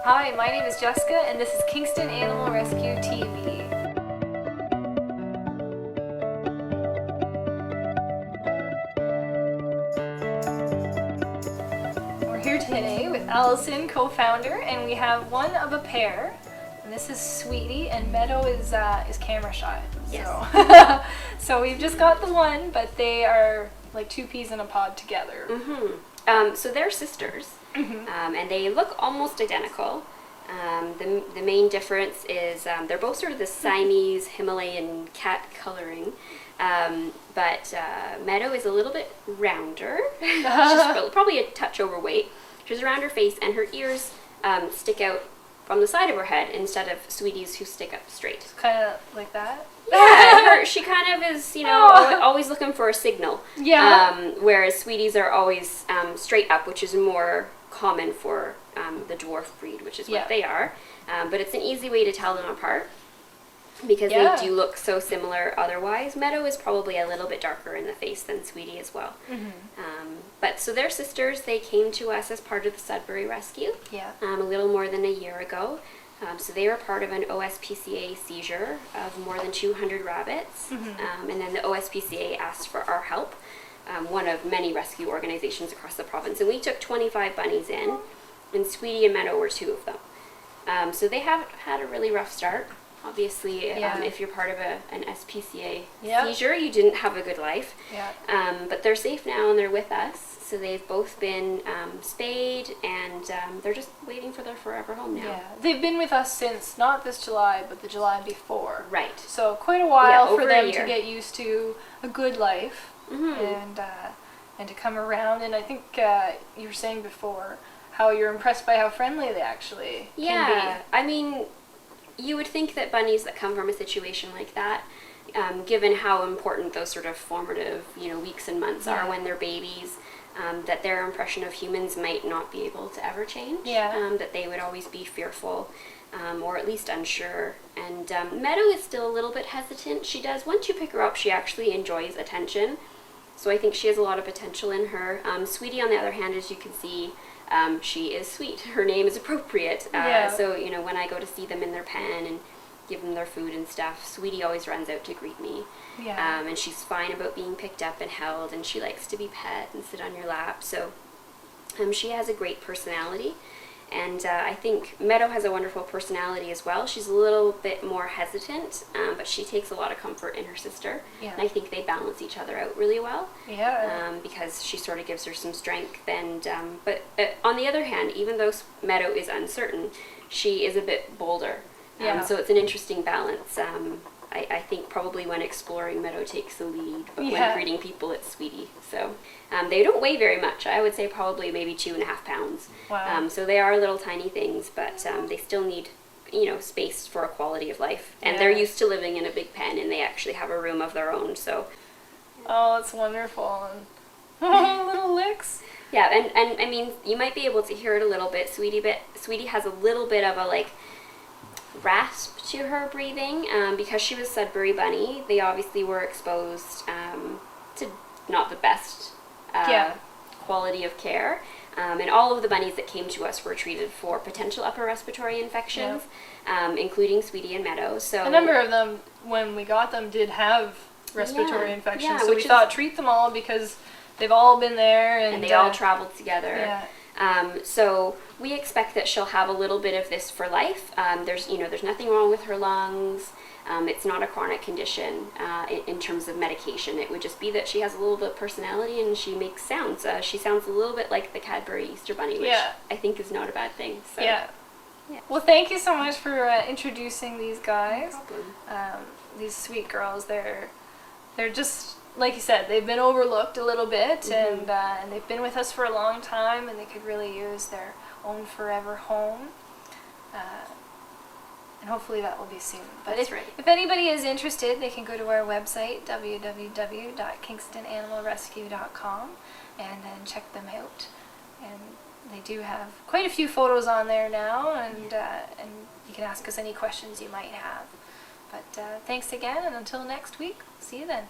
Hi, my name is Jessica, and this is Kingston Animal Rescue TV. We're here today with Allison, co-founder, and we have one of a pair. And this is Sweetie, and Meadow is camera shy. Yes. So, so we've just got the one, but they are like two peas in a pod together. So they're sisters, and they look almost identical. The main difference is they're both sort of the Siamese Himalayan cat coloring, but Meadow is a little bit rounder. She's probably a touch overweight. She has a rounder face, and her ears stick out from the side of her head instead of Sweetie's, who stick up straight. Kind of like that. Yeah, she kind of is, always looking for a signal. Yeah. Whereas Sweeties are always straight up, which is more common for the dwarf breed, which is what they are. But it's an easy way to tell them apart because they do look so similar otherwise. Meadow is probably a little bit darker in the face than Sweetie as well. But so they're sisters. They came to us as part of the Sudbury Rescue a little more than a year ago. So they were part of an OSPCA seizure of more than 200 rabbits. And then the OSPCA asked for our help, one of many rescue organizations across the province. And we took 25 bunnies in, and Sweetie and Meadow were two of them. So they have had a really rough start. Obviously, if you're part of an SPCA seizure, you didn't have a good life. But they're safe now, and they're with us. So they've both been spayed, and they're just waiting for their forever home now. Yeah, they've been with us since not this July, but the July before. Right. So quite a while for them to get used to a good life and to come around. And I think you were saying before how you're impressed by how friendly they actually can be. I mean, you would think that bunnies that come from a situation like that, given how important those sort of formative, weeks and months are when they're babies, that their impression of humans might not be able to ever change. That they would always be fearful, or at least unsure. And Meadow is still a little bit hesitant. Once you pick her up, she actually enjoys attention. So I think she has a lot of potential in her. Sweetie, on the other hand, as you can see, she is sweet. Her name is appropriate. So, when I go to see them in their pen and give them their food and stuff, Sweetie always runs out to greet me. And she's fine about being picked up and held, and she likes to be pet and sit on your lap. So she has a great personality. And I think Meadow has a wonderful personality as well. She's a little bit more hesitant, but she takes a lot of comfort in her sister. And I think they balance each other out really well. Because she sort of gives her some strength. And but on the other hand, even though Meadow is uncertain, she is a bit bolder. So it's an interesting balance. I think probably when exploring, Meadow takes the lead, but when greeting people, it's Sweetie. So they don't weigh very much. I would say probably maybe 2.5 pounds. Wow. So they are little tiny things, but they still need, space for a quality of life. And they're used to living in a big pen, and they actually have a room of their own. So. Oh, that's wonderful. And little licks. Yeah, and I mean, you might be able to hear it a little bit. Sweetie has a little bit of a rasp to her breathing because she was Sudbury bunny. They obviously were exposed to not the best quality of care, and all of the bunnies that came to us were treated for potential upper respiratory infections, including Sweetie and Meadow. So a number of them, when we got them, did have respiratory infections. So we thought treat them all because they've all been there and they all traveled together. So we expect that she'll have a little bit of this for life. There's nothing wrong with her lungs. It's not a chronic condition in terms of medication. It would just be that she has a little bit of personality and she makes sounds. She sounds a little bit like the Cadbury Easter Bunny, which I think is not a bad thing. So. Well, thank you so much for introducing these guys. No problem. These sweet girls. They're just, like you said, they've been overlooked a little bit, and they've been with us for a long time, and they could really use their own forever home. And hopefully that will be soon. But if anybody is interested, they can go to our website, www.kingstonanimalrescue.com, and then check them out. And they do have quite a few photos on there now, and you can ask us any questions you might have. But thanks again, and until next week, see you then.